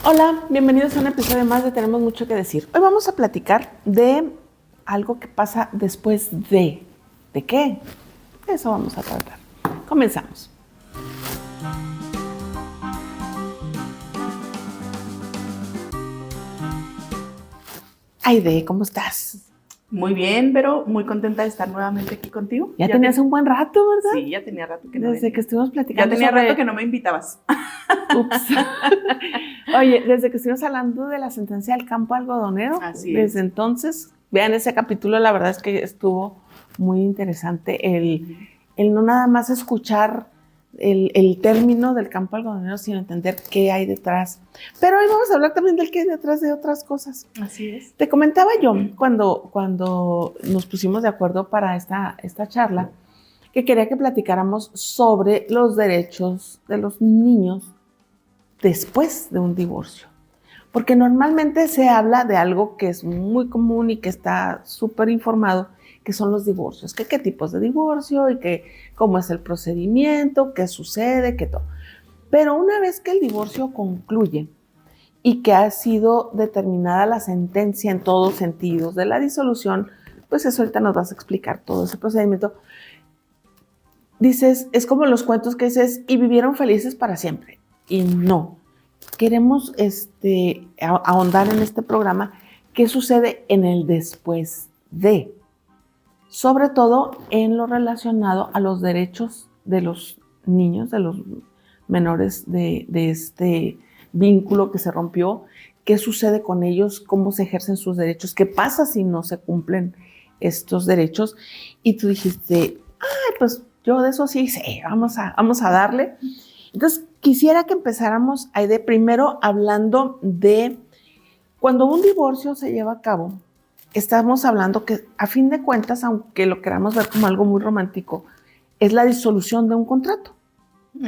Hola, bienvenidos a un episodio más de Tenemos Mucho que Decir. Hoy vamos a platicar de algo que pasa después de... ¿De qué? De eso vamos a tratar. Comenzamos. Aide, ¿cómo estás? Muy bien, pero muy contenta de estar nuevamente aquí contigo. Ya tenías un buen rato, ¿verdad? Sí, ya tenía rato que no Desde venía. que estuvimos platicando. Ya tenía rato que no me invitabas. Ups. Oye, desde que estuvimos hablando de la sentencia del campo algodonero, Así desde es. entonces, vean ese capítulo, la verdad es que estuvo muy interesante el no nada más escuchar el término del campo algodonero, sino entender qué hay detrás. Pero hoy vamos a hablar también del qué hay detrás de otras cosas. Así es. Te comentaba yo cuando nos pusimos de acuerdo para esta charla, que quería que platicáramos sobre los derechos de los niños después de un divorcio. Porque normalmente se habla de algo que es muy común y que está súper informado, que son los divorcios, que qué tipos de divorcio y que cómo es el procedimiento, qué sucede, qué todo. Pero una vez que el divorcio concluye y que ha sido determinada la sentencia en todos sentidos de la disolución, pues eso ahorita nos vas a explicar todo ese procedimiento. Dices, es como los cuentos que dices, y vivieron felices para siempre. Y no. Queremos ahondar en este programa qué sucede en el después de, sobre todo en lo relacionado a los derechos de los niños, de los menores de este vínculo que se rompió, qué sucede con ellos, cómo se ejercen sus derechos, qué pasa si no se cumplen estos derechos. Y tú dijiste, ay, pues yo de eso sí sé, vamos a darle. Entonces, quisiera que empezáramos, Aide, primero hablando de cuando un divorcio se lleva a cabo, estamos hablando que a fin de cuentas, aunque lo queramos ver como algo muy romántico, es la disolución de un contrato.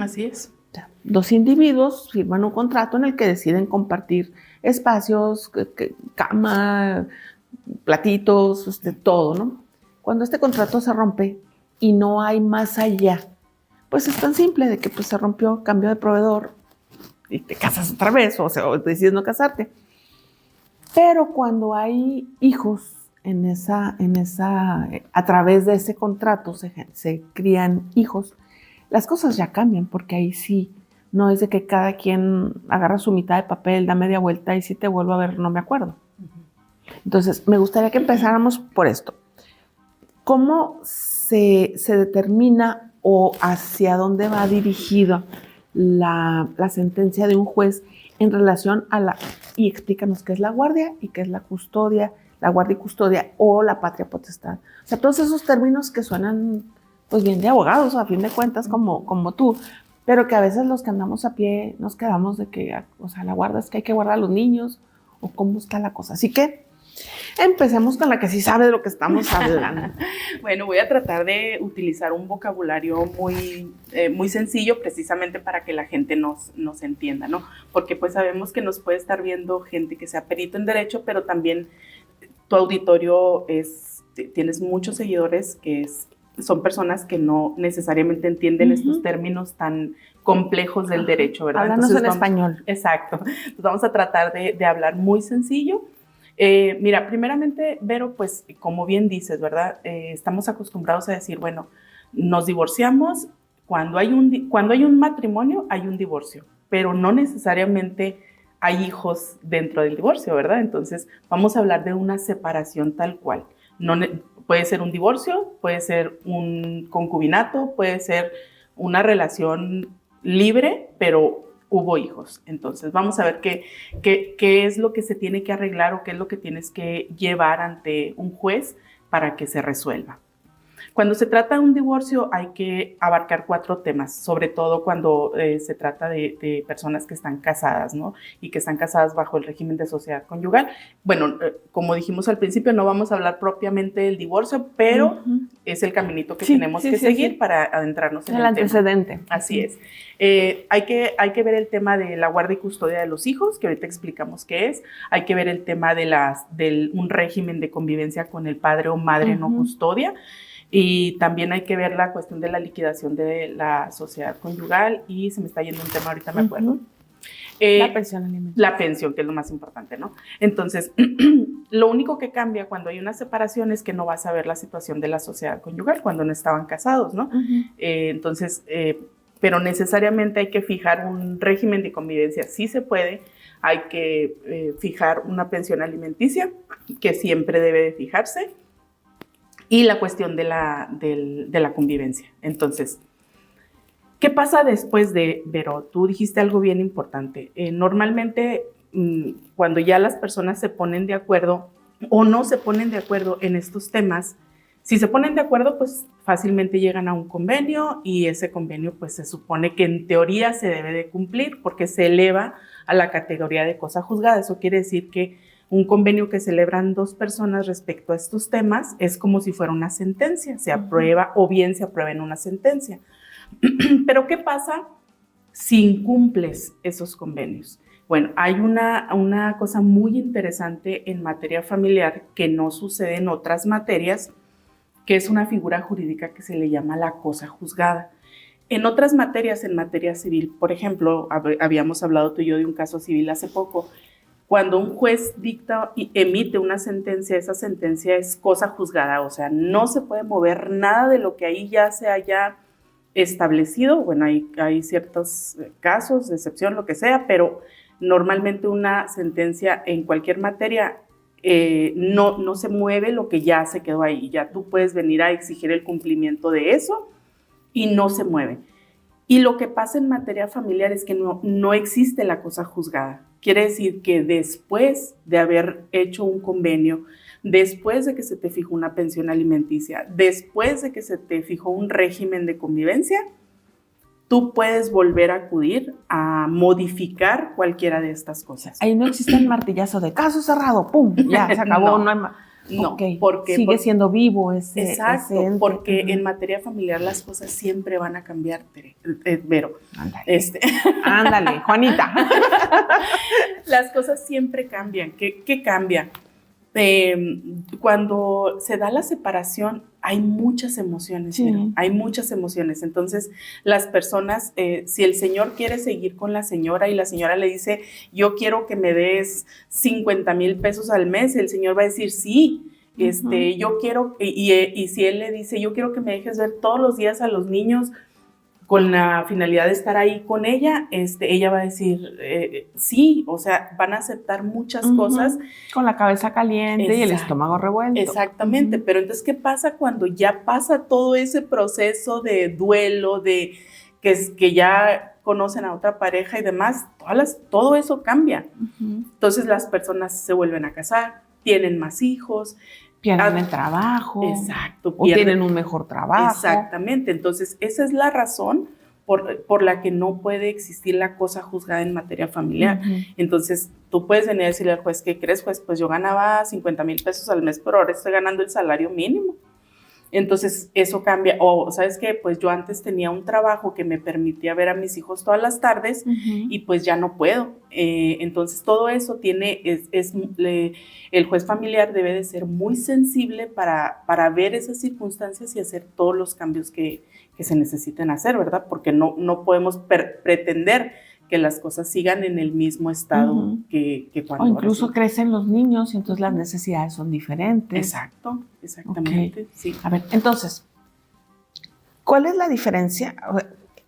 Así es. O sea, dos individuos firman un contrato en el que deciden compartir espacios, cama, platitos, todo, ¿no? Cuando este contrato se rompe y no hay más allá, pues es tan simple de que pues, se rompió, cambio de proveedor y te casas otra vez o decides no casarte. Pero cuando hay hijos a través de ese contrato se crían hijos, las cosas ya cambian porque ahí sí, no es de que cada quien agarra su mitad de papel, da media vuelta y si te vuelvo a ver no me acuerdo. Entonces, me gustaría que empezáramos por esto. ¿Cómo se determina o hacia dónde va dirigida la sentencia de un juez en relación a y explícanos qué es la guardia y qué es la custodia, la guardia y custodia o la patria potestad? O sea, todos esos términos que suenan pues bien de abogados, a fin de cuentas, como tú, pero que a veces los que andamos a pie nos quedamos de que, o sea, la guardia es que hay que guardar a los niños o cómo está la cosa. Así que empecemos con la que sí sabe de lo que estamos hablando. Bueno, voy a tratar de utilizar un vocabulario muy sencillo precisamente para que la gente nos entienda, ¿no? Porque pues sabemos que nos puede estar viendo gente que sea perito en derecho, pero también tu auditorio tienes muchos seguidores que son personas que no necesariamente entienden estos términos tan complejos del derecho, ¿verdad? Háblanos en español. Exacto. Entonces vamos a tratar de hablar muy sencillo. Mira, primeramente, Vero, pues como bien dices, ¿verdad? Estamos acostumbrados a decir, bueno, nos divorciamos, cuando hay un matrimonio hay un divorcio, pero no necesariamente hay hijos dentro del divorcio, ¿verdad? Entonces vamos a hablar de una separación tal cual. Puede ser un divorcio, puede ser un concubinato, puede ser una relación libre, pero hubo hijos. Entonces vamos a ver qué es lo que se tiene que arreglar o qué es lo que tienes que llevar ante un juez para que se resuelva. Cuando se trata de un divorcio hay que abarcar 4 temas, sobre todo cuando se trata de personas que están casadas, ¿no? Y que están casadas bajo el régimen de sociedad conyugal. Bueno, como dijimos al principio, no vamos a hablar propiamente del divorcio, pero es el caminito que tenemos que seguir para adentrarnos en el antecedente. Tema. Así es. Hay que ver el tema de la guardia y custodia de los hijos, que ahorita explicamos qué es. Hay que ver el tema de un régimen de convivencia con el padre o madre no custodia. Y también hay que ver la cuestión de la liquidación de la sociedad conyugal y se me está yendo un tema, ahorita me acuerdo. La pensión alimenticia. La pensión, que es lo más importante, ¿no? Entonces, lo único que cambia cuando hay una separación es que no vas a ver la situación de la sociedad conyugal cuando no estaban casados, ¿no? Entonces, pero necesariamente hay que fijar un régimen de convivencia. Sí se puede, hay que fijar una pensión alimenticia, que siempre debe de fijarse, y la cuestión de la convivencia. Entonces, ¿qué pasa después de, Vero? Tú dijiste algo bien importante. Normalmente, cuando ya las personas se ponen de acuerdo o no se ponen de acuerdo en estos temas, si se ponen de acuerdo, pues fácilmente llegan a un convenio, y ese convenio pues se supone que en teoría se debe de cumplir porque se eleva a la categoría de cosa juzgada. Eso quiere decir que un convenio que celebran dos personas respecto a estos temas es como si fuera una sentencia, se aprueba o bien se aprueba en una sentencia. Pero ¿qué pasa si incumples esos convenios? Bueno, hay una cosa muy interesante en materia familiar que no sucede en otras materias, que es una figura jurídica que se le llama la cosa juzgada. En otras materias, en materia civil, por ejemplo, habíamos hablado tú y yo de un caso civil hace poco. Cuando un juez dicta y emite una sentencia, esa sentencia es cosa juzgada, o sea, no se puede mover nada de lo que ahí ya se haya establecido. Bueno, hay ciertos casos de excepción, lo que sea, pero normalmente una sentencia en cualquier materia no se mueve lo que ya se quedó ahí. Ya tú puedes venir a exigir el cumplimiento de eso y no se mueve. Y lo que pasa en materia familiar es que no existe la cosa juzgada. Quiere decir que después de haber hecho un convenio, después de que se te fijó una pensión alimenticia, después de que se te fijó un régimen de convivencia, tú puedes volver a acudir a modificar cualquiera de estas cosas. Ahí no existe el martillazo de caso cerrado, ¡pum! Ya, se acabó, no hay más. No, okay. Porque sigue siendo vivo ese. Exacto, ese ente. porque en materia familiar las cosas siempre van a cambiar, Vero. Ándale, ándale, Juanita. Las cosas siempre cambian. ¿Qué cambia? Cuando se da la separación hay muchas emociones, sí. Hay muchas emociones. Entonces las personas, si el señor quiere seguir con la señora y la señora le dice, yo quiero que me des 50,000 pesos al mes, el señor va a decir sí. Yo quiero, y si él le dice, yo quiero que me dejes ver todos los días a los niños con la finalidad de estar ahí con ella, ella va a decir sí, o sea, van a aceptar muchas cosas. Con la cabeza caliente y el estómago revuelto. Exactamente, pero entonces, ¿qué pasa cuando ya pasa todo ese proceso de duelo, de que ya conocen a otra pareja y demás? Todo eso cambia. Entonces las personas se vuelven a casar, tienen más hijos, pierden el trabajo. Exacto. O tienen un mejor trabajo. Exactamente. Entonces, esa es la razón por la que no puede existir la cosa juzgada en materia familiar. Entonces, tú puedes venir a decirle al juez, ¿qué crees, juez? Pues yo ganaba 50,000 pesos al mes, pero ahora estoy ganando el salario mínimo. Entonces, eso cambia. O, ¿sabes qué? Pues yo antes tenía un trabajo que me permitía ver a mis hijos todas las tardes y pues ya no puedo. Entonces, todo eso el juez familiar debe de ser muy sensible para ver esas circunstancias y hacer todos los cambios que se necesiten hacer, ¿verdad? Porque no podemos pretender que las cosas sigan en el mismo estado que cuando... O incluso crecen los niños y entonces las necesidades son diferentes. Exacto, exactamente, okay. Sí. A ver, entonces, ¿cuál es la diferencia?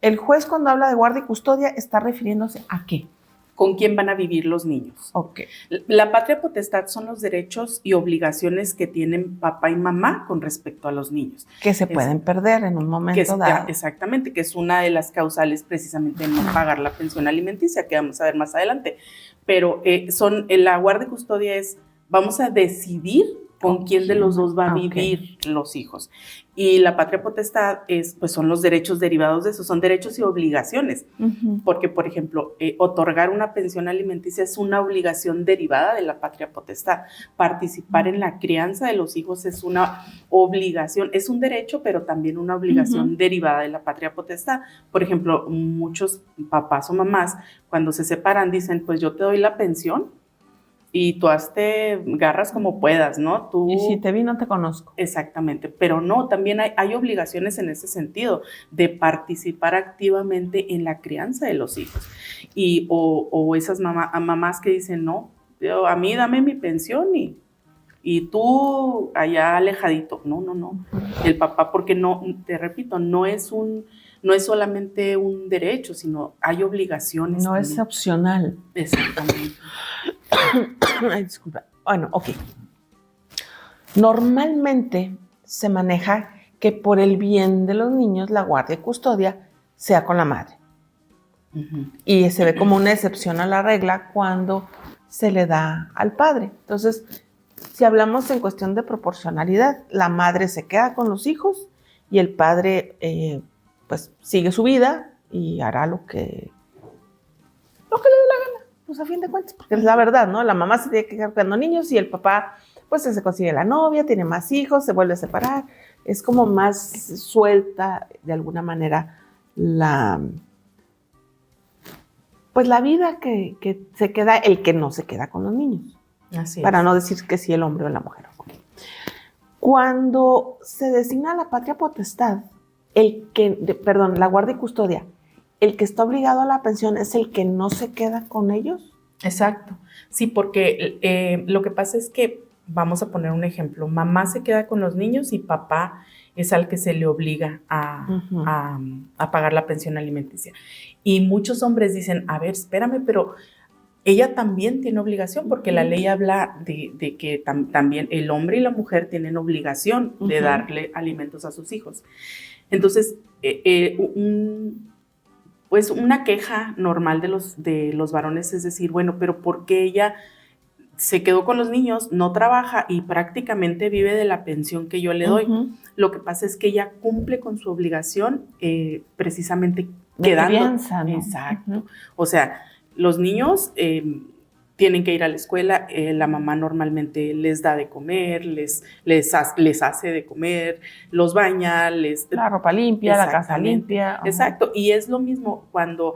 El juez cuando habla de guardia y custodia está refiriéndose ¿a qué? ¿Con quién van a vivir los niños? Okay. La patria potestad son los derechos y obligaciones que tienen papá y mamá con respecto a los niños. Que se pueden perder en un momento dado. Exactamente, que es una de las causales precisamente de no pagar la pensión alimenticia, que vamos a ver más adelante. Pero la guardia y custodia vamos a decidir con quién de los dos va a vivir los hijos. Y la patria potestad pues son los derechos derivados de eso, son derechos y obligaciones. Porque, por ejemplo, otorgar una pensión alimenticia es una obligación derivada de la patria potestad. Participar en la crianza de los hijos es una obligación, es un derecho, pero también una obligación derivada de la patria potestad. Por ejemplo, muchos papás o mamás, cuando se separan, dicen, pues yo te doy la pensión, y tú hazte garras como puedas, ¿no? Tú, y si te vi, no te conozco. exactamente, pero no, también hay obligaciones en ese sentido, de participar activamente en la crianza de los hijos. O esas mamás que dicen, no, a mí dame mi pensión y tú allá alejadito. No, no, no. El papá, porque no, te repito, no es solamente un derecho, sino hay obligaciones. No también. es opcional. Exactamente. Ay, disculpa. Bueno, ok. Normalmente se maneja que por el bien de los niños la guardia y custodia sea con la madre. Uh-huh. Y se ve como una excepción a la regla cuando se le da al padre. Entonces, si hablamos en cuestión de proporcionalidad, la madre se queda con los hijos y el padre pues sigue su vida y hará lo que le dé la gana, pues a fin de cuentas, porque es la verdad, ¿no? La mamá se tiene que quedar cuidando niños y el papá pues se consigue la novia, tiene más hijos, se vuelve a separar. Es como más suelta de alguna manera pues la vida que se queda, el que no se queda con los niños. Así para es. no decir que sí el hombre o la mujer. Cuando se designa la patria potestad, la guardia y custodia, el que está obligado a la pensión es el que no se queda con ellos. Exacto. Sí, porque lo que pasa es que, vamos a poner un ejemplo, mamá se queda con los niños y papá es al que se le obliga a pagar la pensión alimenticia. Y muchos hombres dicen, a ver, espérame, pero ella también tiene obligación, porque la ley habla de que también el hombre y la mujer tienen obligación de darle alimentos a sus hijos. Entonces, pues una queja normal de los varones es decir, bueno, pero ¿por qué ella se quedó con los niños, no trabaja y prácticamente vive de la pensión que yo le doy? Lo que pasa es que ella cumple con su obligación precisamente quedando. Crianza, ¿no? Exacto. O sea, los niños tienen que ir a la escuela, la mamá normalmente les da de comer, les hace de comer, los baña, la ropa limpia, la casa limpia. Exacto, y es lo mismo cuando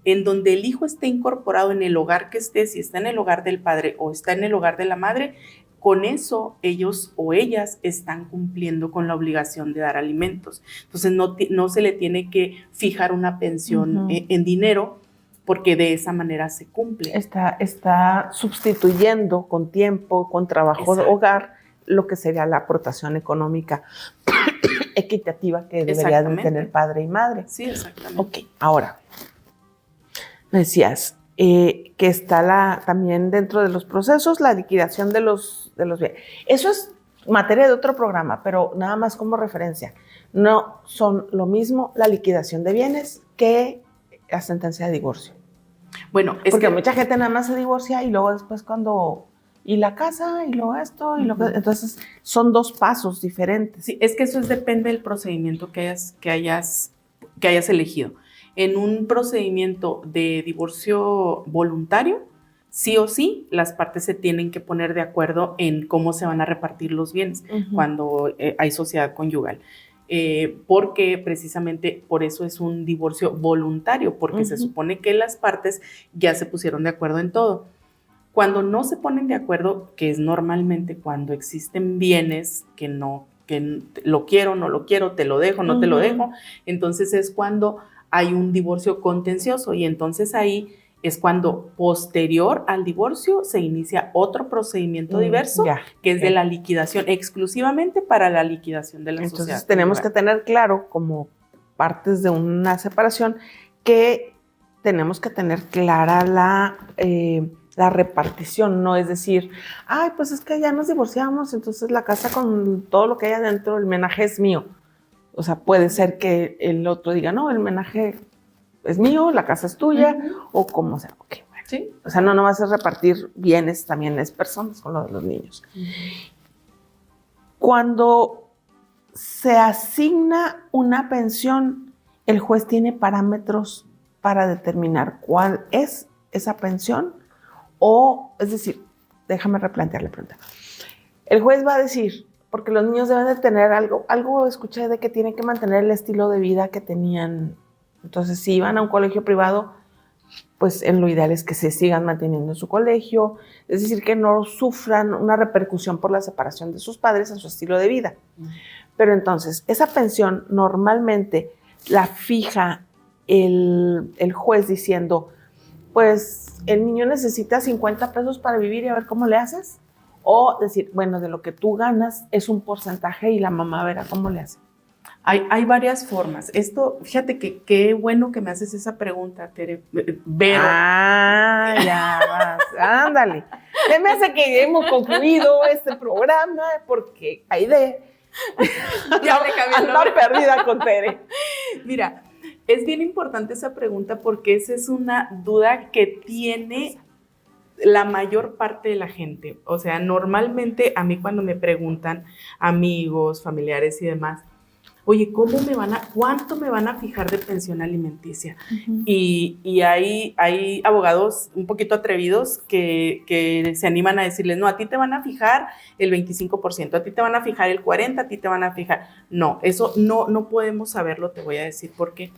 en donde el hijo esté incorporado en el hogar que esté, si está en el hogar del padre o está en el hogar de la madre, con eso ellos o ellas están cumpliendo con la obligación de dar alimentos. Entonces no se le tiene que fijar una pensión en dinero, porque de esa manera se cumple. Está sustituyendo con tiempo, con trabajo de hogar, lo que sería la aportación económica equitativa que debería de tener padre y madre. Sí, exactamente. Ok, ahora, me decías que está también dentro de los procesos la liquidación de los bienes. Eso es materia de otro programa, pero nada más como referencia. No son lo mismo la liquidación de bienes que la sentencia de divorcio. Bueno, porque mucha gente nada más se divorcia y luego después y la casa y luego esto y lo que, entonces son dos pasos diferentes. Sí, es que eso depende del procedimiento que hayas elegido. En un procedimiento de divorcio voluntario, sí o sí, las partes se tienen que poner de acuerdo en cómo se van a repartir los bienes cuando hay sociedad conyugal. Porque precisamente por eso es un divorcio voluntario, porque se supone que las partes ya se pusieron de acuerdo en todo. Cuando no se ponen de acuerdo, que es normalmente cuando existen bienes que lo quiero, no lo quiero, te lo dejo, no te lo dejo, entonces es cuando hay un divorcio contencioso, y entonces ahí es cuando posterior al divorcio se inicia otro procedimiento diverso, que es de la liquidación, exclusivamente para la liquidación de la sociedad. Entonces tenemos que tener claro, como partes de una separación, que tenemos que tener clara la repartición, no es decir, ay, pues es que ya nos divorciamos, entonces la casa con todo lo que hay adentro, el menaje es mío. O sea, puede ser que el otro diga, no, el menaje es mío, la casa es tuya, o como sea. Okay, bueno. ¿Sí? O sea, no nomás es repartir bienes, también es personas con lo de los niños. Cuando se asigna una pensión, el juez tiene parámetros para determinar cuál es esa pensión, o, es decir, déjame replantear la pregunta. El juez va a decir, porque los niños deben de tener algo escuché de que tienen que mantener el estilo de vida que tenían. Entonces, si iban a un colegio privado, pues en lo ideal es que se sigan manteniendo en su colegio, es decir, que no sufran una repercusión por la separación de sus padres en su estilo de vida. Pero entonces, esa pensión normalmente la fija el juez diciendo, pues el niño necesita 50 pesos para vivir y a ver cómo le haces. O decir, bueno, de lo que tú ganas es un porcentaje y la mamá verá cómo le hace. Hay varias formas. Esto, fíjate que qué bueno que me haces esa pregunta, Tere. Vero. Ah, ya vas. Ándale. Se me hace que hemos concluido este programa porque hay de... Ya le cambié el nombre. Perdida con Tere. Mira, es bien importante esa pregunta porque esa es una duda que tiene la mayor parte de la gente. O sea, normalmente a mí cuando me preguntan amigos, familiares y demás, oye, ¿cuánto me van a fijar de pensión alimenticia? Uh-huh. Y hay abogados un poquito atrevidos que se animan a decirles, no, a ti te van a fijar el 25%, a ti te van a fijar el 40%, a ti te van a fijar. No, eso no podemos saberlo, te voy a decir por qué.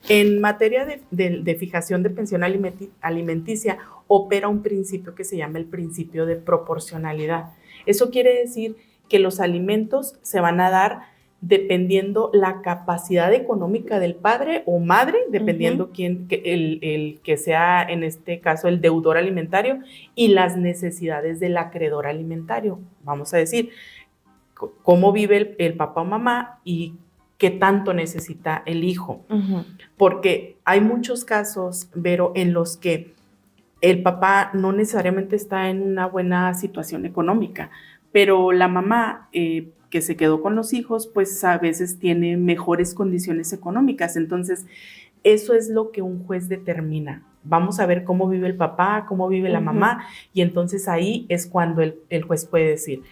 En materia de fijación de pensión alimenticia, opera un principio que se llama el principio de proporcionalidad. Eso quiere decir que los alimentos se van a dar dependiendo la capacidad económica del padre o madre, dependiendo el que sea, en este caso, el deudor alimentario, y las necesidades del acreedor alimentario. Vamos a decir, cómo vive el papá o mamá y qué tanto necesita el hijo. Uh-huh. Porque hay muchos casos, Vero, en los que el papá no necesariamente está en una buena situación económica, pero la mamá que se quedó con los hijos, pues a veces tiene mejores condiciones económicas. Entonces, eso es lo que un juez determina. Vamos a ver cómo vive el papá, cómo vive la mamá, y entonces ahí es cuando el juez puede decir,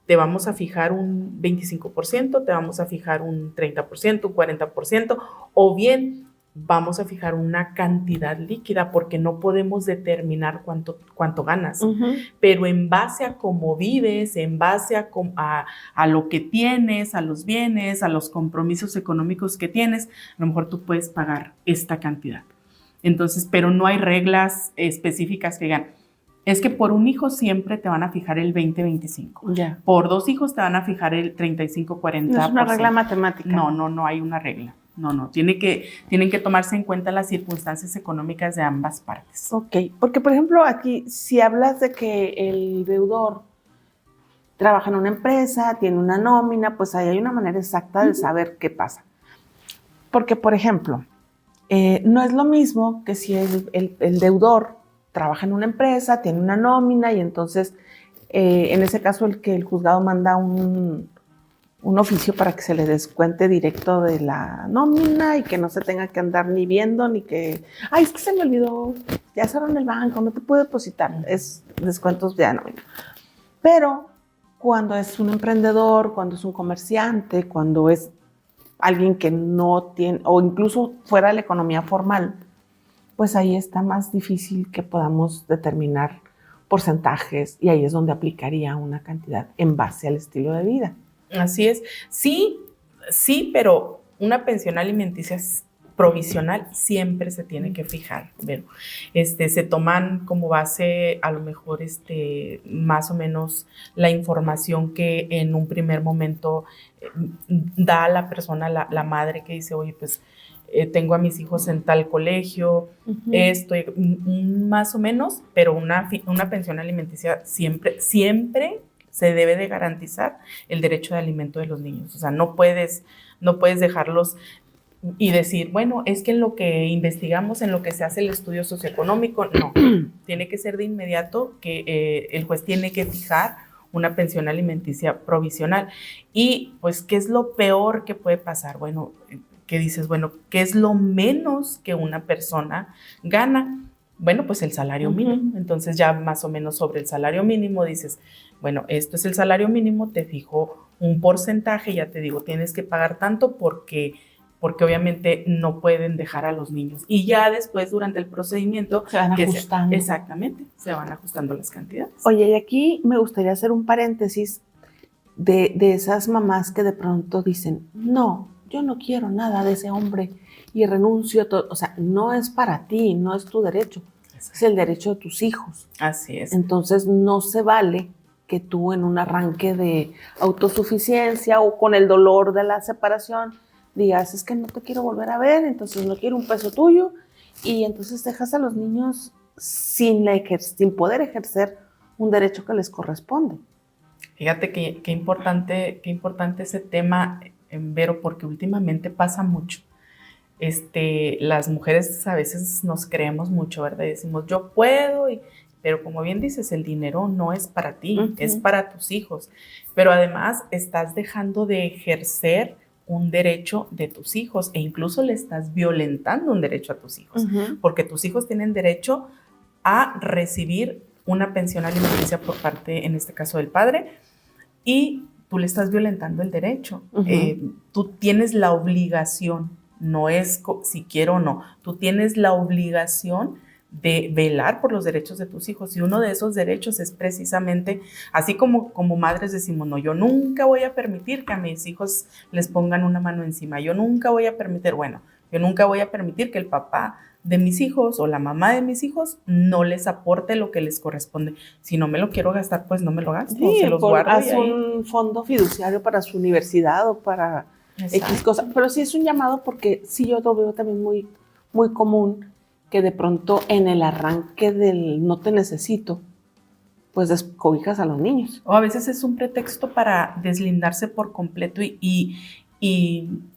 te vamos a fijar un 25%, te vamos a fijar un 30%, un 40%, o bien vamos a fijar una cantidad líquida porque no podemos determinar cuánto ganas. Uh-huh. Pero en base a cómo vives, en base a lo que tienes, a los bienes, a los compromisos económicos que tienes, a lo mejor tú puedes pagar esta cantidad. Entonces, pero no hay reglas específicas que digan, es que por un hijo siempre te van a fijar el 20-25. Yeah. Por 2 hijos te van a fijar el 35-40%. No es una regla matemática. No hay una regla. No, tienen que tomarse en cuenta las circunstancias económicas de ambas partes. Ok, porque por ejemplo aquí, si hablas de que el deudor trabaja en una empresa, tiene una nómina, pues ahí hay una manera exacta de saber qué pasa. Porque por ejemplo, no es lo mismo que si el deudor trabaja en una empresa, tiene una nómina y entonces en ese caso el juzgado manda un oficio para que se le descuente directo de la nómina y que no se tenga que andar ni viendo ni que, ay, es que se me olvidó, ya cerraron el banco, no te puedo depositar, es descuentos de nómina. Pero cuando es un emprendedor, cuando es un comerciante, cuando es alguien que no tiene, o incluso fuera de la economía formal, pues ahí está más difícil que podamos determinar porcentajes y ahí es donde aplicaría una cantidad en base al estilo de vida. Así es. Sí, pero una pensión alimenticia provisional siempre se tiene que fijar. Bueno, se toman como base a lo mejor más o menos la información que en un primer momento da a la persona, la madre que dice, oye, pues tengo a mis hijos en tal colegio, más o menos, pero una pensión alimenticia siempre se debe de garantizar el derecho de alimento de los niños. O sea, no puedes dejarlos y decir, bueno, es que en lo que investigamos, en lo que se hace el estudio socioeconómico, no. Tiene que ser de inmediato que el juez tiene que fijar una pensión alimenticia provisional. Y, pues, ¿qué es lo peor que puede pasar? Bueno, que dices, bueno, ¿qué es lo menos que una persona gana? Bueno, pues el salario mínimo. Entonces ya más o menos sobre el salario mínimo dices, bueno, esto es el salario mínimo, te fijo un porcentaje, ya te digo, tienes que pagar tanto porque obviamente no pueden dejar a los niños. Y ya después, durante el procedimiento, se van ajustando. Exactamente, se van ajustando las cantidades. Oye, y aquí me gustaría hacer un paréntesis de esas mamás que de pronto dicen, no, yo no quiero nada de ese hombre y renuncio a todo. O sea, no es para ti, no es tu derecho, es el derecho de tus hijos. Así es. Entonces no se vale que tú en un arranque de autosuficiencia o con el dolor de la separación digas, es que no te quiero volver a ver, entonces no quiero un peso tuyo, y entonces dejas a los niños sin poder ejercer un derecho que les corresponde. Fíjate qué importante ese tema, Vero, porque últimamente pasa mucho. Las mujeres a veces nos creemos mucho, ¿verdad? Y decimos, yo puedo, pero como bien dices, el dinero no es para ti, es para tus hijos. Pero además estás dejando de ejercer un derecho de tus hijos e incluso le estás violentando un derecho a tus hijos, porque tus hijos tienen derecho a recibir una pensión alimenticia por parte, en este caso, del padre, y tú le estás violentando el derecho. Tú tienes la obligación, no es si quiero o no, tú tienes la obligación de velar por los derechos de tus hijos, y uno de esos derechos es precisamente, así como madres decimos, no, yo nunca voy a permitir que a mis hijos les pongan una mano encima, yo nunca voy a permitir que el papá de mis hijos o la mamá de mis hijos no les aporte lo que les corresponde. Si no me lo quiero gastar, pues no me lo gasto, sí, se los guardo. Haz un fondo fiduciario para su universidad o para X cosas. Pero sí es un llamado, porque sí yo lo veo también muy, muy común, que de pronto en el arranque del no te necesito, pues descobijas a los niños. O a veces es un pretexto para deslindarse por completo y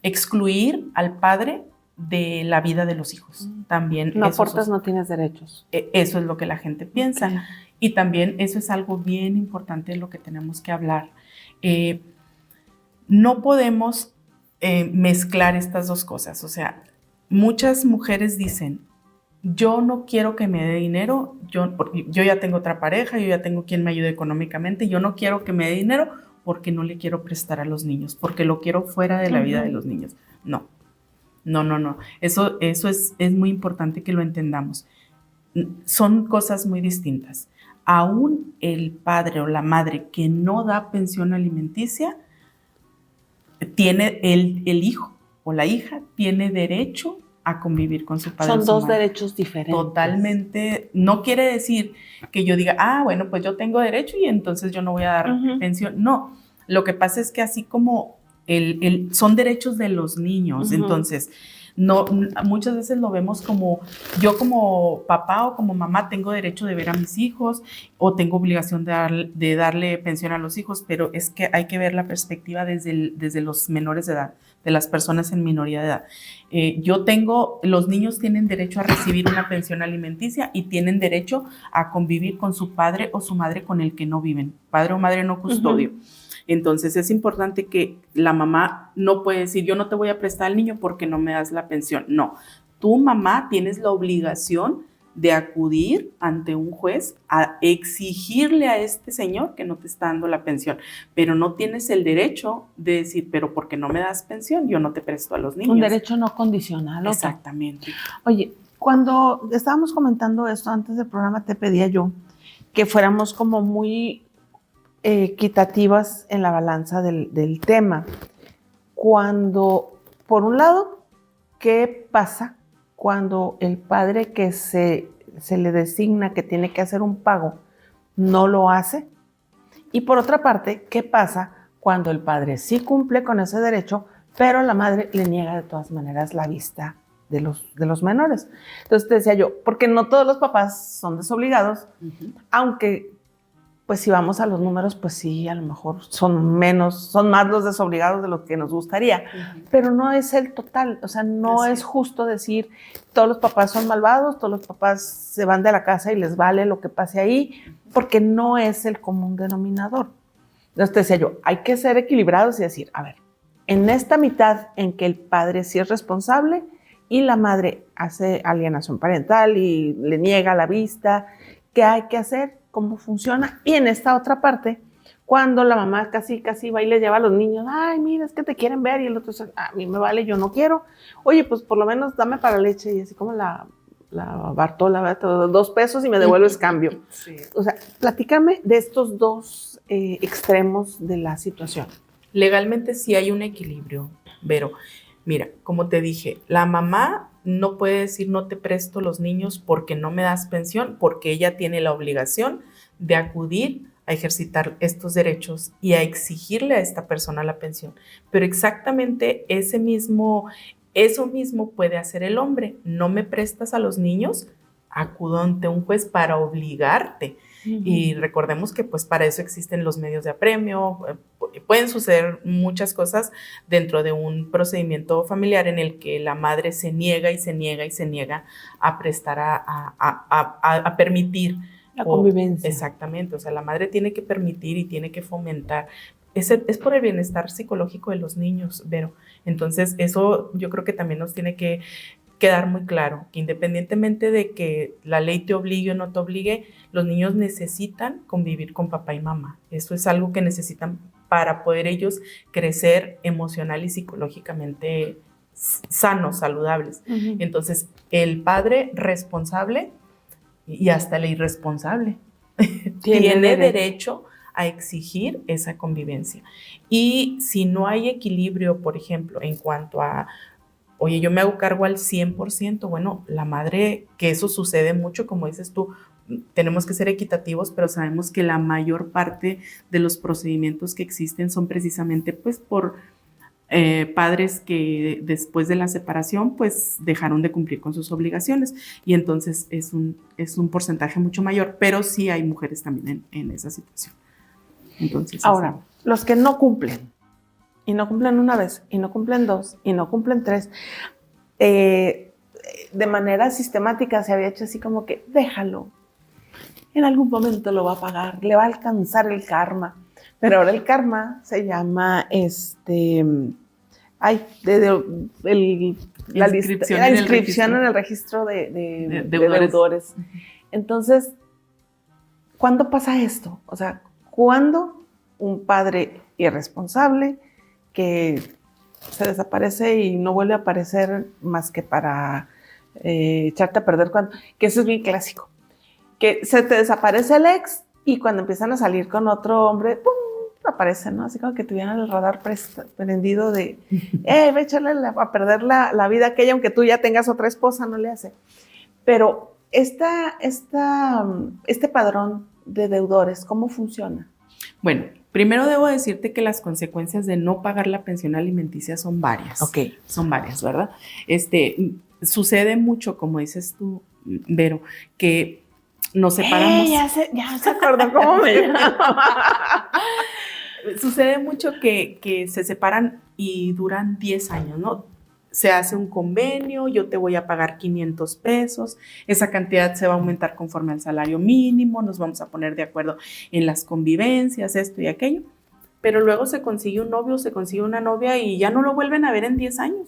excluir al padre de la vida de los hijos. También no aportas, no tienes derechos. Eso es lo que la gente piensa. Okay. Y también eso es algo bien importante de lo que tenemos que hablar. No podemos mezclar estas dos cosas. O sea, muchas mujeres dicen, yo no quiero que me dé dinero, yo ya tengo otra pareja, yo ya tengo quien me ayude económicamente, yo no quiero que me dé dinero porque no le quiero prestar a los niños, porque lo quiero fuera de la vida de los niños. No. Eso es muy importante que lo entendamos. Son cosas muy distintas. Aún el padre o la madre que no da pensión alimenticia, tiene el hijo o la hija tiene derecho a convivir con su padre. Son dos derechos diferentes. Totalmente. No quiere decir que yo diga, bueno, pues yo tengo derecho y entonces yo no voy a dar pensión. No, lo que pasa es que así como son derechos de los niños, entonces no, muchas veces lo vemos como yo como papá o como mamá tengo derecho de ver a mis hijos o tengo obligación de darle pensión a los hijos, pero es que hay que ver la perspectiva desde los menores de edad, de las personas en minoría de edad. Los niños tienen derecho a recibir una pensión alimenticia y tienen derecho a convivir con su padre o su madre con el que no viven, padre o madre no custodio. Entonces es importante que la mamá no puede decir, yo no te voy a prestar al niño porque no me das la pensión. No, tu mamá tienes la obligación de acudir ante un juez a exigirle a este señor que no te está dando la pensión, pero no tienes el derecho de decir, pero porque no me das pensión, yo no te presto a los niños. Un derecho no condicional. Exactamente. Oye, cuando estábamos comentando esto antes del programa, te pedía yo que fuéramos como muy equitativas en la balanza del tema. Cuando, por un lado, ¿qué pasa cuando el padre que se le designa que tiene que hacer un pago no lo hace? Y por otra parte, ¿qué pasa cuando el padre sí cumple con ese derecho, pero la madre le niega de todas maneras la vista de los menores? Entonces te decía yo, porque no todos los papás son desobligados, aunque pues si vamos a los números, pues sí, a lo mejor son más los desobligados de lo que nos gustaría, pero no es el total. O sea, no es justo decir todos los papás son malvados, todos los papás se van de la casa y les vale lo que pase ahí, porque no es el común denominador. Entonces te decía yo, hay que ser equilibrados y decir, a ver, en esta mitad en que el padre sí es responsable y la madre hace alienación parental y le niega la vista, ¿qué hay que hacer? ¿Cómo funciona? Y en esta otra parte, cuando la mamá casi va y le lleva a los niños, ay, mira, es que te quieren ver, y el otro dice, a mí me vale, yo no quiero. Oye, pues por lo menos dame para leche, y así como la Bartola, ¿verdad? 2 pesos y me devuelves cambio. Sí. O sea, platícame de estos dos extremos de la situación. Legalmente sí hay un equilibrio, Vero. Mira, como te dije, la mamá no puede decir no te presto los niños porque no me das pensión, porque ella tiene la obligación de acudir a ejercitar estos derechos y a exigirle a esta persona la pensión. Pero exactamente eso mismo puede hacer el hombre. No me prestas a los niños, acudo ante un juez para obligarte. Y recordemos que pues para eso existen los medios de apremio, pueden suceder muchas cosas dentro de un procedimiento familiar en el que la madre se niega y se niega y se niega a prestar a permitir la convivencia. Exactamente, o sea, la madre tiene que permitir y tiene que fomentar. Es por el bienestar psicológico de los niños, Vero. Entonces, eso yo creo que también nos tiene que quedar muy claro, que independientemente de que la ley te obligue o no te obligue, los niños necesitan convivir con papá y mamá. Eso es algo que necesitan para poder ellos crecer emocional y psicológicamente sanos, saludables. Entonces, el padre responsable y hasta el irresponsable tiene derecho a exigir esa convivencia. Y si no hay equilibrio, por ejemplo, en cuanto a oye, yo me hago cargo al 100%, bueno, la madre, que eso sucede mucho, como dices tú, tenemos que ser equitativos, pero sabemos que la mayor parte de los procedimientos que existen son precisamente pues por padres que después de la separación pues dejaron de cumplir con sus obligaciones y entonces es un porcentaje mucho mayor, pero sí hay mujeres también en esa situación. Entonces, ahora, los que no cumplen, y no cumplen una vez, y no cumplen dos, y no cumplen tres, de manera sistemática se había hecho así como que déjalo, en algún momento lo va a pagar, le va a alcanzar el karma. Pero ahora el karma se llama la inscripción en el registro de deudores. Entonces, ¿cuándo pasa esto? O sea, ¿cuándo un padre irresponsable que se desaparece y no vuelve a aparecer más que para echarte a perder, que eso es bien clásico, que se te desaparece el ex y cuando empiezan a salir con otro hombre, ¡pum!, aparece, ¿no? Así como que tuvieran el radar prendido de, ve a echarle a perder la vida a aquella, aunque tú ya tengas otra esposa, no le hace. Pero este padrón de deudores, ¿cómo funciona? Bueno, primero debo decirte que las consecuencias de no pagar la pensión alimenticia son varias. Ok. Son varias, ¿verdad? Sucede mucho, como dices tú, Vero, que nos separamos. Ya se acordó cómo me llama. Sucede mucho que se separan y duran 10 años, ¿no? Se hace un convenio, yo te voy a pagar 500 pesos, esa cantidad se va a aumentar conforme al salario mínimo, nos vamos a poner de acuerdo en las convivencias, esto y aquello, pero luego se consigue un novio, se consigue una novia y ya no lo vuelven a ver en 10 años.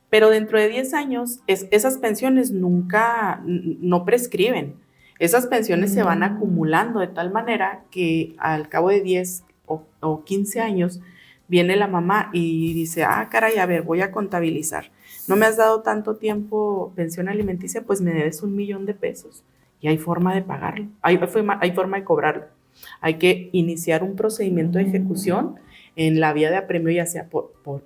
Pero dentro de 10 años, esas pensiones no prescriben. Esas pensiones se van acumulando de tal manera que al cabo de 10 o 15 años viene la mamá y dice, caray, a ver, voy a contabilizar. No me has dado tanto tiempo pensión alimenticia, pues me debes 1,000,000 de pesos. Y hay forma de pagarlo, hay forma de cobrarlo. Hay que iniciar un procedimiento de ejecución en la vía de apremio, ya sea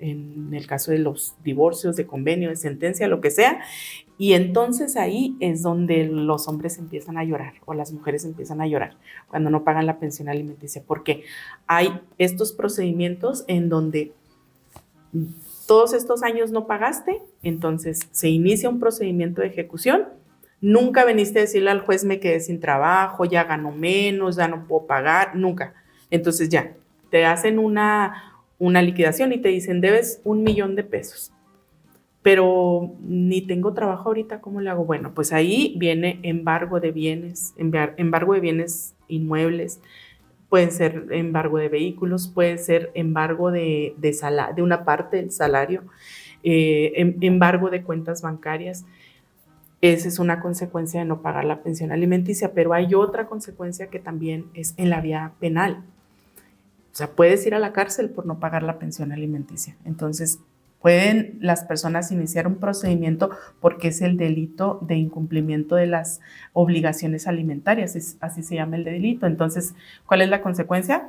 en el caso de los divorcios, de convenio, de sentencia, lo que sea, y entonces ahí es donde los hombres empiezan a llorar o las mujeres empiezan a llorar cuando no pagan la pensión alimenticia, porque hay estos procedimientos en donde todos estos años no pagaste, entonces se inicia un procedimiento de ejecución. Nunca veniste a decirle al juez, me quedé sin trabajo, ya gano menos, ya no puedo pagar, nunca. Entonces ya, te hacen una liquidación y te dicen, debes 1,000,000 de pesos, pero ni tengo trabajo ahorita, ¿cómo le hago? Bueno, pues ahí viene embargo de bienes inmuebles, puede ser embargo de vehículos, puede ser embargo de una parte del salario, embargo de cuentas bancarias. Esa es una consecuencia de no pagar la pensión alimenticia, pero hay otra consecuencia que también es en la vía penal. O sea, puedes ir a la cárcel por no pagar la pensión alimenticia. Entonces, pueden las personas iniciar un procedimiento porque es el delito de incumplimiento de las obligaciones alimentarias, así se llama el delito. Entonces, ¿cuál es la consecuencia?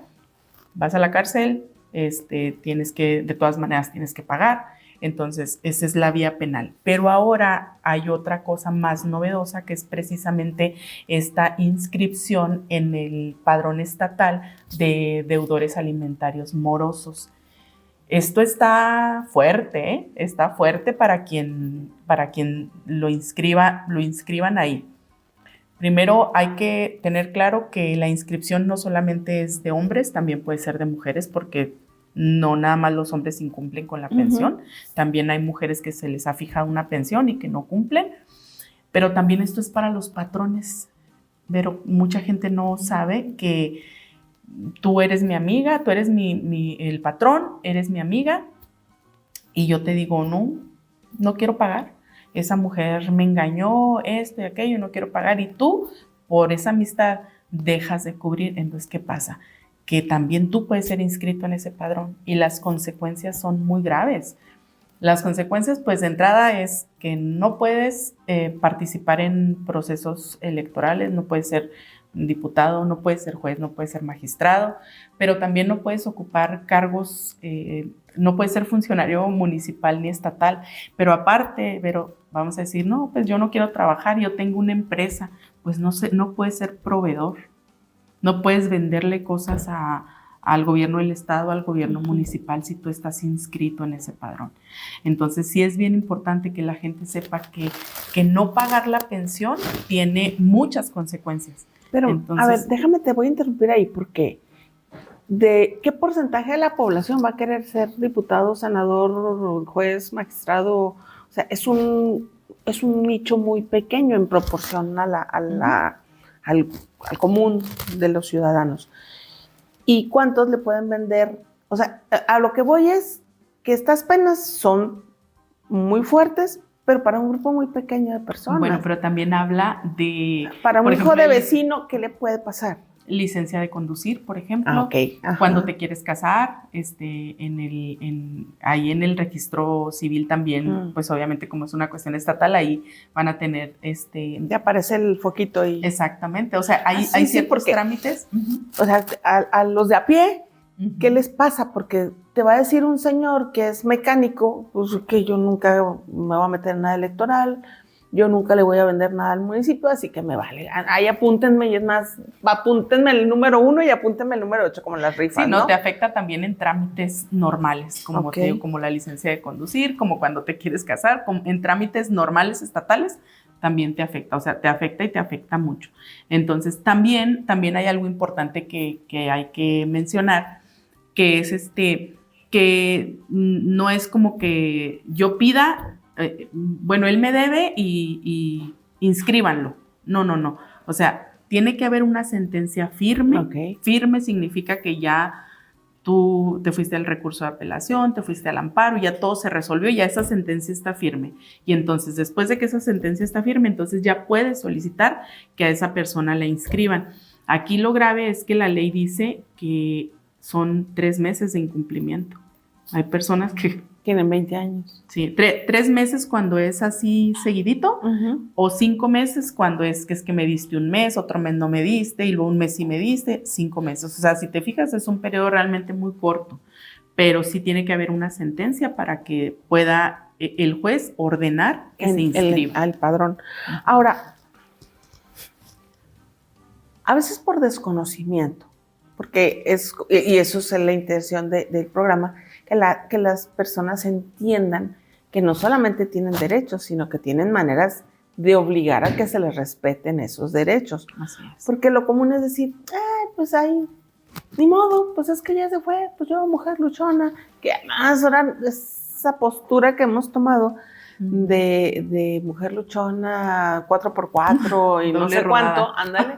Vas a la cárcel, de todas maneras tienes que pagar. Entonces, esa es la vía penal. Pero ahora hay otra cosa más novedosa, que es precisamente esta inscripción en el padrón estatal de deudores alimentarios morosos. Esto está fuerte, ¿eh? Está fuerte para quien lo inscriban ahí. Primero hay que tener claro que la inscripción no solamente es de hombres, también puede ser de mujeres, porque no nada más los hombres incumplen con la pensión, también hay mujeres que se les ha fijado una pensión y que no cumplen, pero también esto es para los patrones. Pero mucha gente no sabe que tú eres mi amiga, tú eres el patrón, eres mi amiga, y yo te digo, no quiero pagar. Esa mujer me engañó, esto y aquello, no quiero pagar. Y tú, por esa amistad, dejas de cubrir. Entonces, ¿qué pasa? Que también tú puedes ser inscrito en ese padrón y las consecuencias son muy graves. Las consecuencias, pues de entrada es que no puedes participar en procesos electorales, no puedes ser diputado, no puedes ser juez, no puedes ser magistrado, pero también no puedes ocupar cargos, no puedes ser funcionario municipal ni estatal, pero aparte, pero vamos a decir, no, pues yo no quiero trabajar, yo tengo una empresa, pues no puedes ser proveedor, no puedes venderle cosas al gobierno del estado, al gobierno municipal, si tú estás inscrito en ese padrón. Entonces sí es bien importante que la gente sepa que no pagar la pensión tiene muchas consecuencias. Pero, entonces, a ver, déjame, te voy a interrumpir ahí, porque ¿de qué porcentaje de la población va a querer ser diputado, senador, juez, magistrado? O sea, es un nicho muy pequeño en proporción al común de los ciudadanos. ¿Y cuántos le pueden vender? O sea, a lo que voy es que estas penas son muy fuertes, pero para un grupo muy pequeño de personas. Bueno, pero también habla de... Para un hijo de vecino, ¿qué le puede pasar? Licencia de conducir, por ejemplo. Cuando te quieres casar, ahí en el registro civil también, pues obviamente como es una cuestión estatal, ahí van a tener Ya aparece el foquito ahí. Exactamente, o sea, hay ciertos trámites. O sea, a los de a pie, ¿qué les pasa? Porque te va a decir un señor que es mecánico, pues que yo nunca me voy a meter en nada electoral, yo nunca le voy a vender nada al municipio, así que me vale. Ahí apúntenme, y es más, apúntenme el número 1 y apúntenme el número 8, como en las rifas, sí, ¿no? Te afecta también en trámites normales, como te digo, como la licencia de conducir, como cuando te quieres casar, en trámites normales estatales, también te afecta, o sea, te afecta y te afecta mucho. Entonces, también hay algo importante que hay que mencionar, que es que no es como que yo pida, bueno, él me debe y inscríbanlo. No. O sea, tiene que haber una sentencia firme. Firme significa que ya tú te fuiste al recurso de apelación, te fuiste al amparo, ya todo se resolvió, ya esa sentencia está firme. Y entonces, después de que esa sentencia está firme, entonces ya puedes solicitar que a esa persona la inscriban. Aquí lo grave es que la ley dice que son 3 meses de incumplimiento. Hay personas que tienen 20 años. Sí, 3 meses cuando es así seguidito, o 5 meses cuando es que me diste un mes, otro mes no me diste, y luego un mes sí me diste, 5 meses. O sea, si te fijas, es un periodo realmente muy corto, pero sí tiene que haber una sentencia para que pueda el juez ordenar que se inscriba. Al padrón. Ahora, a veces por desconocimiento, porque y eso es la intención del programa, que las personas entiendan que no solamente tienen derechos, sino que tienen maneras de obligar a que se les respeten esos derechos. Así es. Porque lo común es decir, pues ahí, ni modo, pues es que ya se fue, pues yo, mujer luchona, que además ahora esa postura que hemos tomado de mujer luchona 4x4 y no sé cuánto, ándale.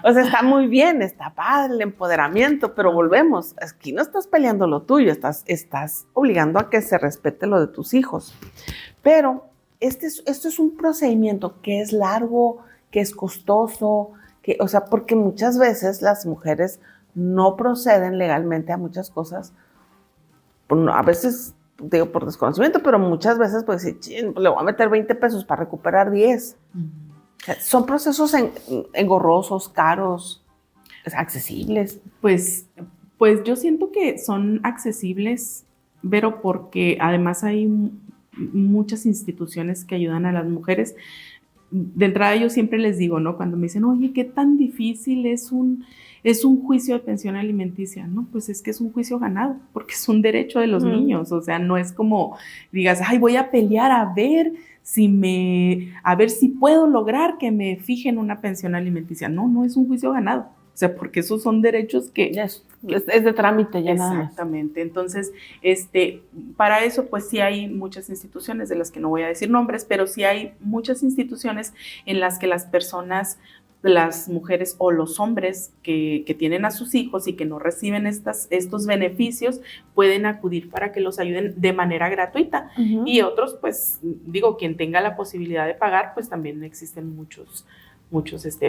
O sea, está muy bien, está padre el empoderamiento, pero volvemos, aquí no estás peleando lo tuyo, estás obligando a que se respete lo de tus hijos. Pero esto es un procedimiento que es largo, que es costoso, o sea, porque muchas veces las mujeres no proceden legalmente a muchas cosas, a veces digo por desconocimiento, pero muchas veces pues le voy a meter 20 pesos para recuperar 10. O sea, son procesos engorrosos, caros, accesibles. Pues yo siento que son accesibles Pero porque además hay muchas instituciones que ayudan a las mujeres. De entrada yo siempre les digo, ¿no? Cuando me dicen, oye, qué tan difícil es un juicio de pensión alimenticia, ¿no? Pues es que es un juicio ganado, porque es un derecho de los niños, o sea, no es como digas, ay, voy a pelear a ver si puedo lograr que me fijen una pensión alimenticia. No, no es un juicio ganado. O sea, porque esos son derechos que... Es de trámite ya nada más. Exactamente. Entonces, para eso, pues sí hay muchas instituciones, de las que no voy a decir nombres, pero sí hay muchas instituciones en las que las personas, las mujeres o los hombres que tienen a sus hijos y que no reciben estos beneficios, pueden acudir para que los ayuden de manera gratuita. Uh-huh. Y otros, pues, digo, quien tenga la posibilidad de pagar, pues también existen muchos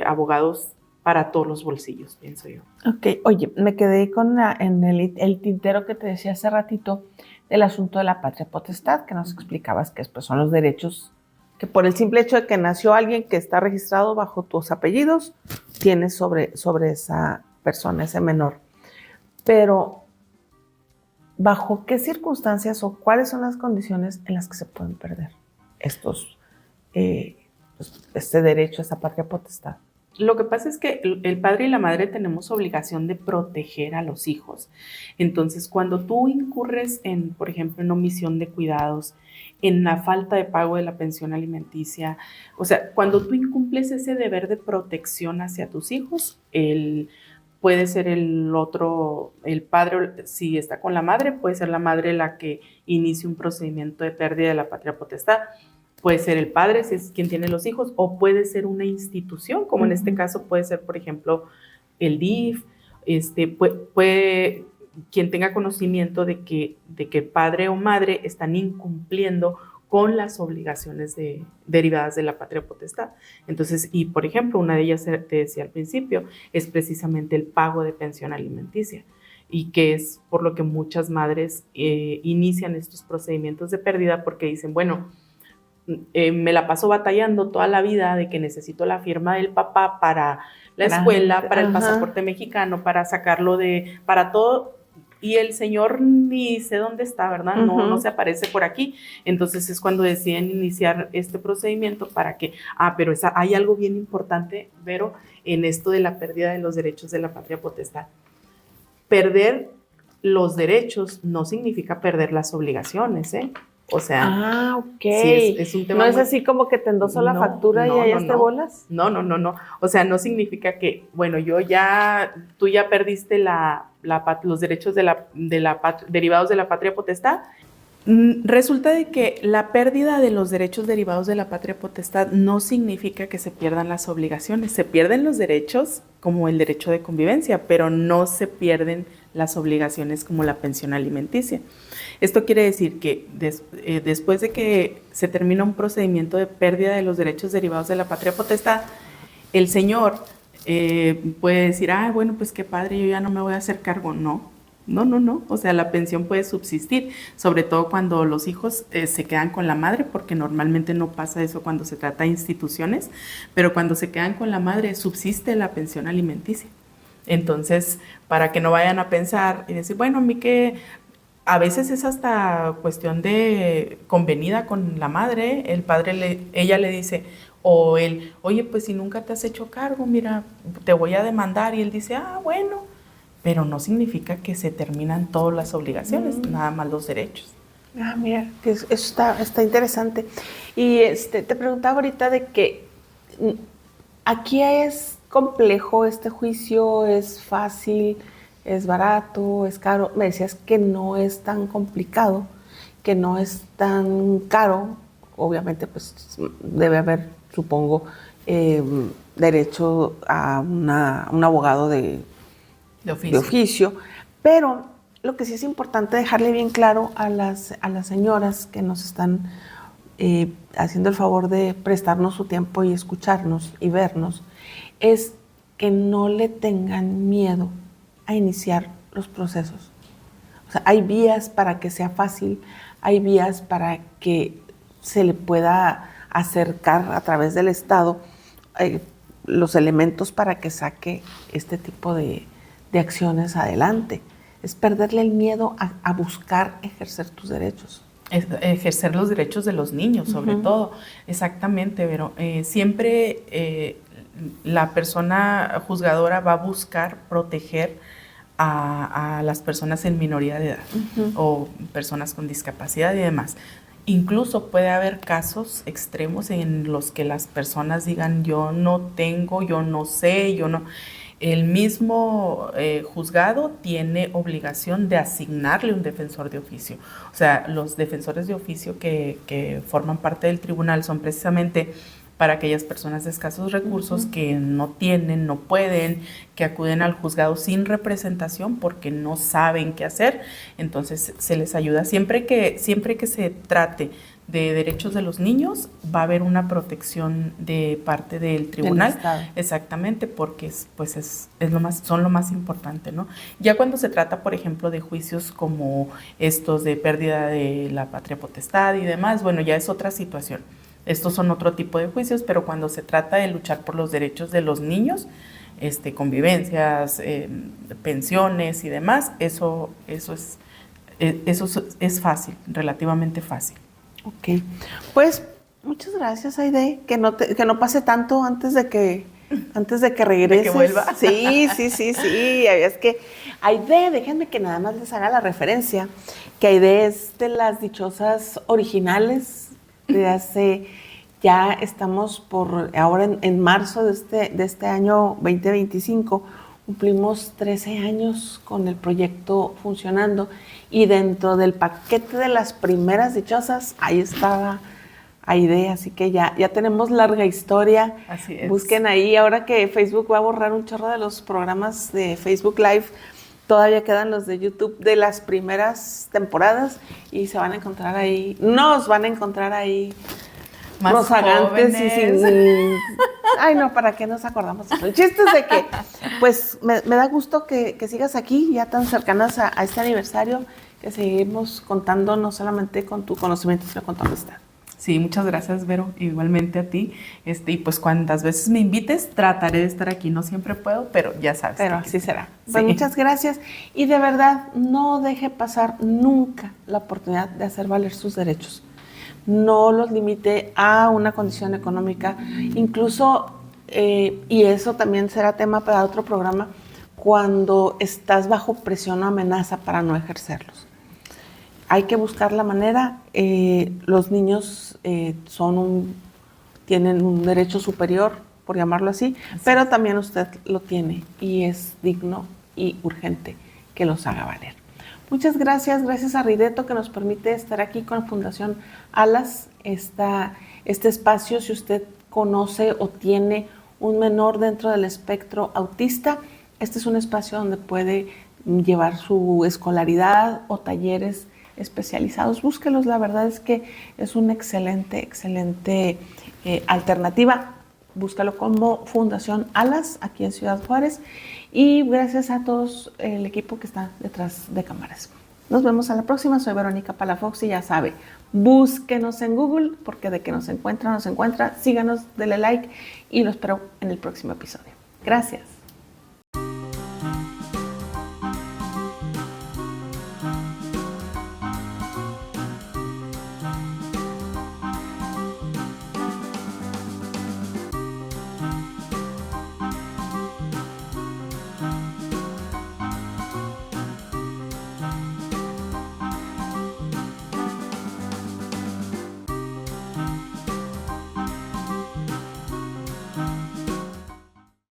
abogados para todos los bolsillos, pienso yo. Ok, oye, me quedé con en el tintero que te decía hace ratito del asunto de la patria potestad, que nos explicabas que pues, son los derechos que por el simple hecho de que nació alguien que está registrado bajo tus apellidos, tienes sobre esa persona, ese menor. Pero, ¿bajo qué circunstancias o cuáles son las condiciones en las que se pueden perder este derecho a esa patria potestad? Lo que pasa es que el padre y la madre tenemos obligación de proteger a los hijos. Entonces, cuando tú incurres en, por ejemplo, en omisión de cuidados, en la falta de pago de la pensión alimenticia, o sea, cuando tú incumples ese deber de protección hacia tus hijos, puede ser el padre, si está con la madre, puede ser la madre la que inicie un procedimiento de pérdida de la patria potestad. Puede ser el padre, si es quien tiene los hijos, o puede ser una institución, como en este caso puede ser, por ejemplo, el DIF, puede quien tenga conocimiento de que padre o madre están incumpliendo con las obligaciones derivadas de la patria potestad. Entonces, y por ejemplo, una de ellas, te decía al principio, es precisamente el pago de pensión alimenticia, y que es por lo que muchas madres inician estos procedimientos de pérdida, porque dicen, bueno, me la paso batallando toda la vida de que necesito la firma del papá para la escuela, para el pasaporte mexicano, para sacarlo para todo, y el señor ni sé dónde está, ¿verdad? No se aparece por aquí. Entonces es cuando deciden iniciar este procedimiento para que, pero hay algo bien importante, Vero, en esto de la pérdida de los derechos de la patria potestad. Perder los derechos no significa perder las obligaciones, ¿eh? O sea, ok. Sí, es un tema. ¿No es así como que te endoso la factura y ahí te bolas? No. O sea, no significa que, bueno, tú ya perdiste los derechos derivados de la patria potestad. Resulta de que la pérdida de los derechos derivados de la patria potestad no significa que se pierdan las obligaciones. Se pierden los derechos, como el derecho de convivencia, pero no se pierden las obligaciones como la pensión alimenticia. Esto quiere decir que después de que se termina un procedimiento de pérdida de los derechos derivados de la patria potestad, el señor puede decir, bueno, pues qué padre, yo ya no me voy a hacer cargo. No. O sea, la pensión puede subsistir, sobre todo cuando los hijos se quedan con la madre, porque normalmente no pasa eso cuando se trata de instituciones, pero cuando se quedan con la madre subsiste la pensión alimenticia. Entonces, para que no vayan a pensar y decir, bueno, a mí que a veces es hasta cuestión de convenida con la madre, el padre, ella le dice, o él, oye, pues si nunca te has hecho cargo, mira, te voy a demandar, y él dice, bueno, pero no significa que se terminan todas las obligaciones, nada más los derechos. Mira, que eso está interesante. Y te preguntaba ahorita de que aquí es complejo este juicio, es fácil, es barato, es caro. Me decías que no es tan complicado, que no es tan caro. Obviamente, pues debe haber, supongo, derecho a un abogado de oficio. Pero lo que sí es importante dejarle bien claro a las señoras que nos están haciendo el favor de prestarnos su tiempo y escucharnos y vernos, es que no le tengan miedo a iniciar los procesos. O sea, hay vías para que sea fácil, hay vías para que se le pueda acercar a través del Estado los elementos para que saque este tipo de acciones adelante. es perderle el miedo a buscar ejercer tus derechos. Ejercer los derechos de los niños, sobre todo. Exactamente, pero siempre la persona juzgadora va a buscar proteger a las personas en minoría de edad o personas con discapacidad y demás. Incluso puede haber casos extremos en los que las personas digan yo no tengo, yo no sé, yo no... El mismo juzgado tiene obligación de asignarle un defensor de oficio. O sea, los defensores de oficio que forman parte del tribunal son precisamente para aquellas personas de escasos recursos que no tienen, no pueden, que acuden al juzgado sin representación porque no saben qué hacer. Entonces se les ayuda. Siempre que se trate de derechos de los niños, va a haber una protección de parte del tribunal. Exactamente, porque son lo más importante, ¿no? Ya cuando se trata, por ejemplo, de juicios como estos de pérdida de la patria potestad y demás, bueno, ya es otra situación. Estos son otro tipo de juicios, pero cuando se trata de luchar por los derechos de los niños, convivencias, pensiones y demás, eso es fácil, relativamente fácil. Ok, pues muchas gracias, Aide, que no pase tanto antes de que regreses. ¿De que vuelva? Sí, es que Aide, déjenme que nada más les haga la referencia, que Aide es de las dichosas originales de hace, ya estamos ahora en marzo de este año 2025, cumplimos 13 años con el proyecto funcionando y dentro del paquete de las primeras dichosas, ahí estaba Aide, así que ya tenemos larga historia. Así es. Busquen ahí, ahora que Facebook va a borrar un chorro de los programas de Facebook Live, todavía quedan los de YouTube de las primeras temporadas y nos van a encontrar ahí más rozagantes jóvenes. y sin... Ay, no, ¿para qué nos acordamos? El chiste es de que, pues, me da gusto que sigas aquí, ya tan cercanas a este aniversario, que seguimos contando no solamente con tu conocimiento, sino con tu amistad. Sí, muchas gracias, Vero, igualmente a ti. Y pues cuantas veces me invites, trataré de estar aquí. No siempre puedo, pero ya sabes. Pero así será. Sí. Pues muchas gracias. Y de verdad, no deje pasar nunca la oportunidad de hacer valer sus derechos. No los limite a una condición económica. Incluso, y eso también será tema para otro programa, cuando estás bajo presión o amenaza para no ejercerlos. Hay que buscar la manera. Los niños tienen un derecho superior, por llamarlo así, pero también usted lo tiene y es digno y urgente que los haga valer. Muchas gracias a Rideto que nos permite estar aquí con la Fundación Alas, este espacio. Si usted conoce o tiene un menor dentro del espectro autista, este es un espacio donde puede llevar su escolaridad o talleres especializados. Búsquelos, la verdad es que es una excelente alternativa. Búscalo como Fundación Alas aquí en Ciudad Juárez y gracias a todos el equipo que está detrás de cámaras. Nos vemos a la próxima. Soy Verónica Palafox y ya sabe, búsquenos en Google porque de que nos encuentra. Síganos, denle like y lo espero en el próximo episodio. Gracias.